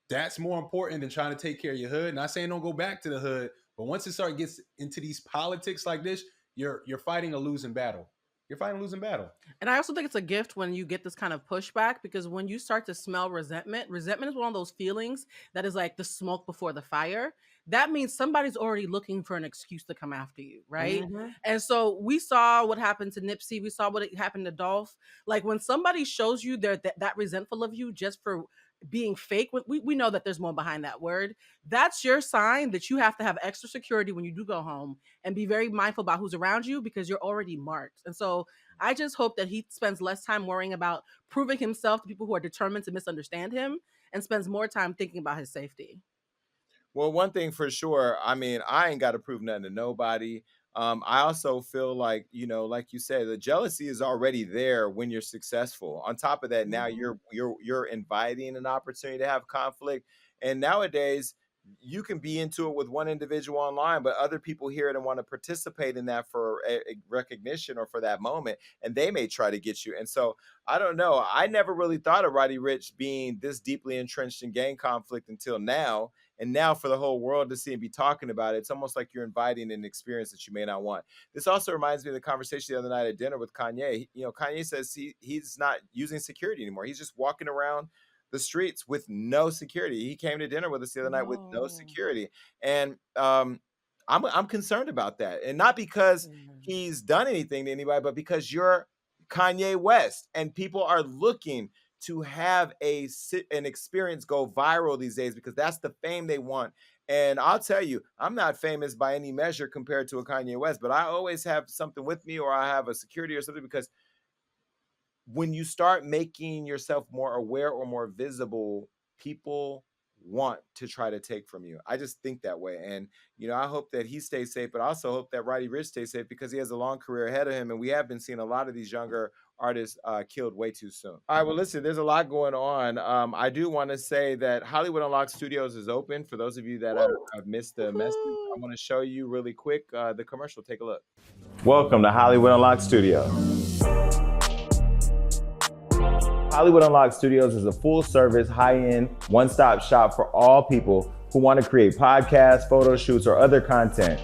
B: That's more important than trying to take care of your hood. Not saying don't go back to the hood, but once it gets into these politics like this, you're fighting a losing battle. You're fighting a losing battle.
C: And I also think it's a gift when you get this kind of pushback, because when you start to smell resentment is one of those feelings that is like the smoke before the fire. That means somebody's already looking for an excuse to come after you, right?
B: Mhm.
C: And so we saw what happened to Nipsey. We saw what happened to Dolph. Like when somebody shows you they're that resentful of you just for being fake, we know that there's more behind that word. That's your sign that you have to have extra security when you do go home and be very mindful about who's around you, because you're already marked. And so I just hope that he spends less time worrying about proving himself to people who are determined to misunderstand him and spends more time thinking about his safety.
A: Well, one thing for sure, I mean, I ain't got to prove nothing to nobody. I also feel like, like you said, the jealousy is already there when you're successful. On top of that, now
C: Mhm.
A: you're inviting an opportunity to have conflict. And nowadays, you can be into it with one individual online, but other people hear it and want to participate in that for a recognition or for that moment, and they may try to get you. And so I don't know. I never really thought of Roddy Ricch being this deeply entrenched in gang conflict until now. And now for the whole world to see and be talking about it, it's almost like you're inviting an experience that you may not want. This also reminds me of the conversation the other night at dinner with Kanye. Kanye says he's not using security anymore. He's just walking around the streets with no security. He came to dinner with us the other night with no
C: No.
A: security. And I'm concerned about that. And not because
C: Mhm.
A: he's done anything to anybody, but because you're Kanye West and people are looking to have an experience go viral these days because that's the fame they want. And I'll tell you, I'm not famous by any measure compared to a Kanye West, but I always have something with me or I have a security or something, because when you start making yourself more aware or more visible, people want to try to take from you. I just think that way. And, I hope that he stays safe, but I also hope that Roddy Ricch stays safe because he has a long career ahead of him. And we have been seeing a lot of these younger artists killed way too soon. All right. Well, listen, there's a lot going on. I do want to say that Hollywood Unlocked Studios is open. For those of you that have missed the message, I
C: Woohoo.
A: want to show you really quick the commercial. Take a look. Welcome to Hollywood Unlocked Studios. Hollywood Unlocked Studios is a full-service, high-end, one-stop shop for all people who want to create podcasts, photo shoots, or other content.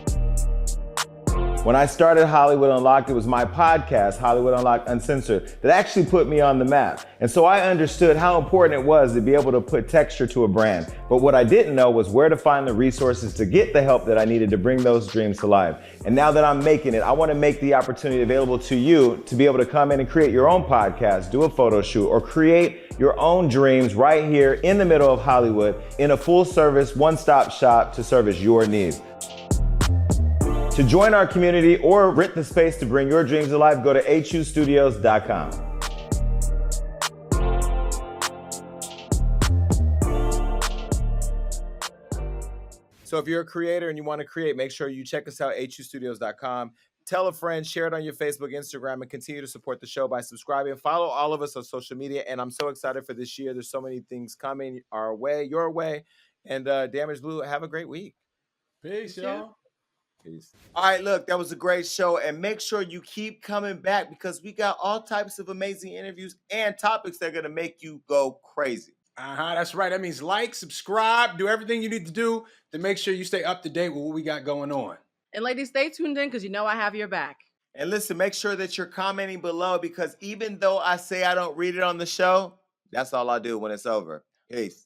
A: When I started Hollywood Unlocked, it was my podcast, Hollywood Unlocked Uncensored, that actually put me on the map. And so I understood how important it was to be able to put texture to a brand. But what I didn't know was where to find the resources to get the help that I needed to bring those dreams to life. And now that I'm making it, I want to make the opportunity available to you to be able to come in and create your own podcast, do a photo shoot, or create your own dreams right here in the middle of Hollywood in a full service, one-stop shop to service your needs. To join our community or rent the space to bring your dreams to life, go to hustudios.com. So if you're a creator and you want to create, make sure you check us out, hustudios.com. Tell a friend, share it on your Facebook, Instagram, and continue to support the show by subscribing. Follow all of us on social media, and I'm so excited for this year. There's so many things coming our way, your way, and Damage Blue, have a great week.
B: Peace, y'all.
A: Peace. All right, look, that was a great show. And make sure you keep coming back because we got all types of amazing interviews and topics that are going to make you go crazy.
B: That's right. That means like, subscribe, do everything you need to do to make sure you stay up to date with what we got going on.
C: And ladies, stay tuned in because I have your back.
A: And listen, make sure that you're commenting below because even though I say I don't read it on the show, that's all I do when it's over. Peace.